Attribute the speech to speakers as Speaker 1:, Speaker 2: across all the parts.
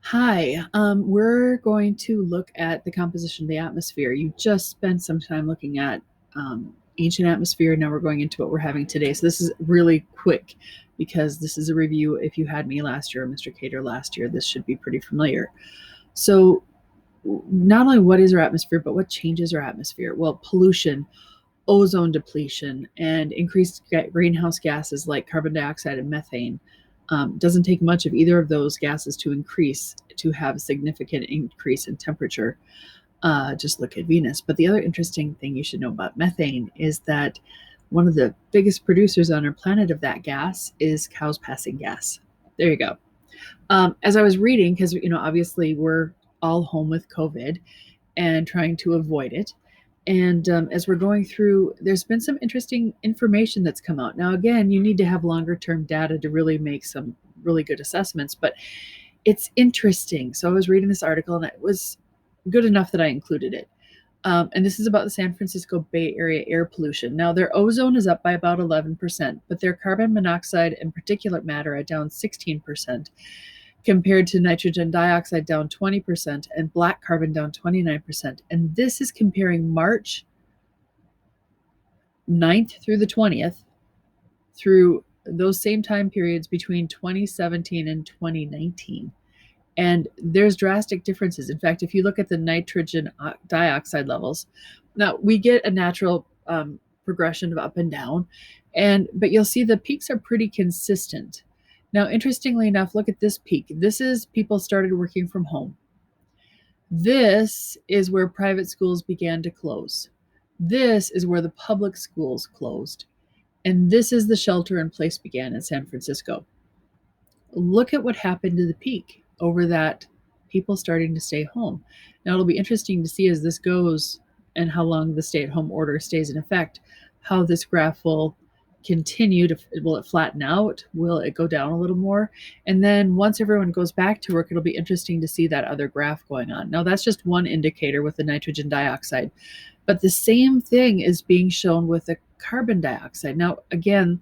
Speaker 1: Hi, we're going to look at the composition of the atmosphere. You just spent some time looking at ancient atmosphere. Now we're going into what we're having today. So this is really quick because this is a review. If you had me last year or Mr. Cater last year, this should be pretty familiar. So not only what is our atmosphere, but what changes our atmosphere? Well, pollution, ozone depletion, and increased greenhouse gases like carbon dioxide and methane. Doesn't take much of either of those gases to have a significant increase in temperature. Just look at Venus. But the other interesting thing you should know about methane is that one of the biggest producers on our planet of that gas is cows passing gas. There you go. As I was reading, because obviously we're all home with COVID and trying to avoid it. And as we're going through, there's been some interesting information that's come out. Now, again, you need to have longer term data to really make some really good assessments, but it's interesting. So I was reading this article and it was good enough that I included it. And this is about the San Francisco Bay Area air pollution. Now, their ozone is up by about 11%, but their carbon monoxide and particulate matter are down 16%, compared to nitrogen dioxide down 20% and black carbon down 29%. And this is comparing March 9th through the 20th through those same time periods between 2017 and 2019. And there's drastic differences. In fact, if you look at the nitrogen dioxide levels, now we get a natural progression of up and down, but you'll see the peaks are pretty consistent. Now, interestingly enough, look at this peak. This is people started working from home. This is where private schools began to close. This is where the public schools closed. And this is the shelter in place began in San Francisco. Look at what happened to the peak over that people starting to stay home. Now, it'll be interesting to see as this goes and how long the stay at home order stays in effect, how this graph will continue to, will it flatten out? Will it go down a little more? And then once everyone goes back to work, it'll be interesting to see that other graph going on. Now, that's just one indicator with the nitrogen dioxide, but the same thing is being shown with the carbon dioxide. Now, again,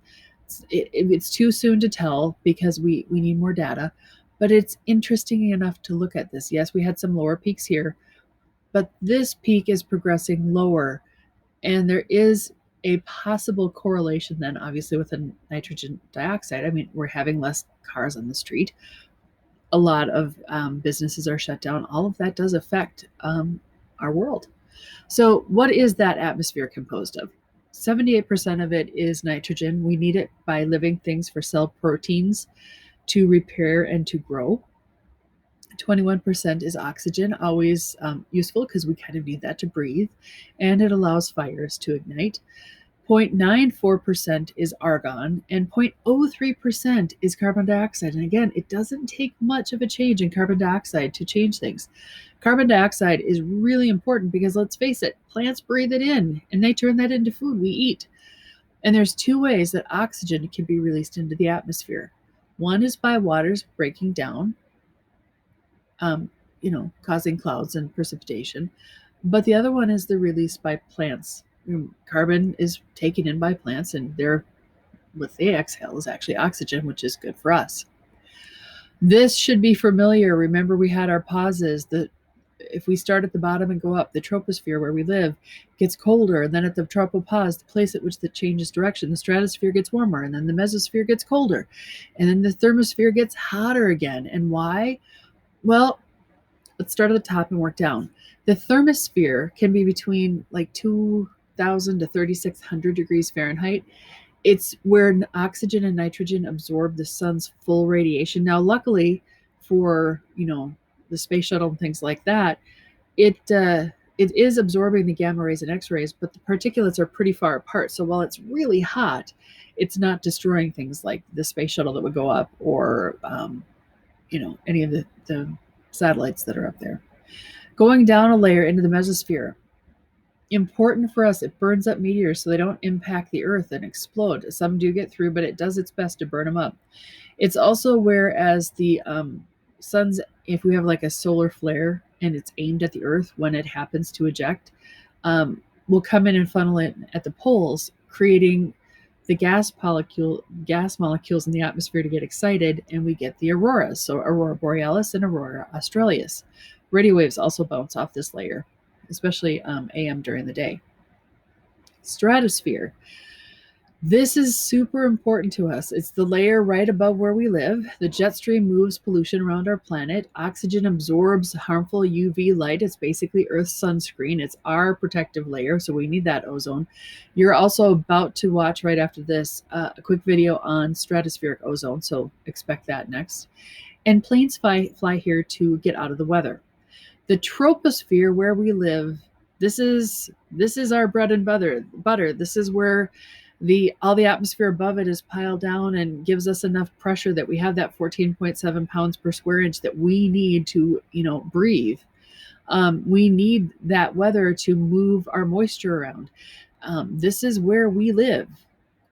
Speaker 1: it's too soon to tell because we need more data, but it's interesting enough to look at this. Yes, we had some lower peaks here, but this peak is progressing lower, and there is a possible correlation then, obviously, with the nitrogen dioxide. I mean, we're having less cars on the street. A lot of businesses are shut down. All of that does affect our world. So, what is that atmosphere composed of? 78% of it is nitrogen. We need it by living things for cell proteins to repair and to grow. 21% is oxygen, always useful because we kind of need that to breathe, and it allows fires to ignite. 0.94% is argon, and 0.03% is carbon dioxide. And again, it doesn't take much of a change in carbon dioxide to change things. Carbon dioxide is really important because let's face it, plants breathe it in and they turn that into food we eat. And there's two ways that oxygen can be released into the atmosphere. One is by waters breaking down, causing clouds and precipitation. But the other one is the release by plants. Carbon is taken in by plants, and what they exhale is actually oxygen, which is good for us. This should be familiar. Remember, we had our pauses. If we start at the bottom and go up, the troposphere where we live gets colder, and then at the tropopause, the place at which it changes direction, the stratosphere gets warmer, and then the mesosphere gets colder, and then the thermosphere gets hotter again. And why? Well, let's start at the top and work down. The thermosphere can be between like 2,000 to 3,600 degrees Fahrenheit. It's where oxygen and nitrogen absorb the sun's full radiation. Now, luckily for, the space shuttle and things like that, it is absorbing the gamma rays and X-rays, but the particulates are pretty far apart. So while it's really hot, it's not destroying things like the space shuttle that would go up or, any of the satellites that are up there. Going down a layer into the mesosphere, important for us, it burns up meteors so they don't impact the Earth and explode. Some do get through, but it does its best to burn them up. It's also whereas the sun's, if we have like a solar flare and it's aimed at the Earth when it happens to eject, will come in and funnel it at the poles, creating the gas molecules in the atmosphere to get excited, and we get the auroras. So aurora borealis and aurora australis. Radio waves also bounce off this layer, especially AM during the day. Stratosphere. This is super important to us. It's the layer right above where we live. The jet stream moves pollution around our planet. Oxygen absorbs harmful UV light. It's basically Earth's sunscreen. It's our protective layer, so we need that ozone. You're also about to watch right after this a quick video on stratospheric ozone, so expect that next. And planes fly here to get out of the weather. The troposphere, where we live, this is our bread and butter. This is where all the atmosphere above it is piled down and gives us enough pressure that we have that 14.7 pounds per square inch that we need to, breathe. We need that weather to move our moisture around. This is where we live.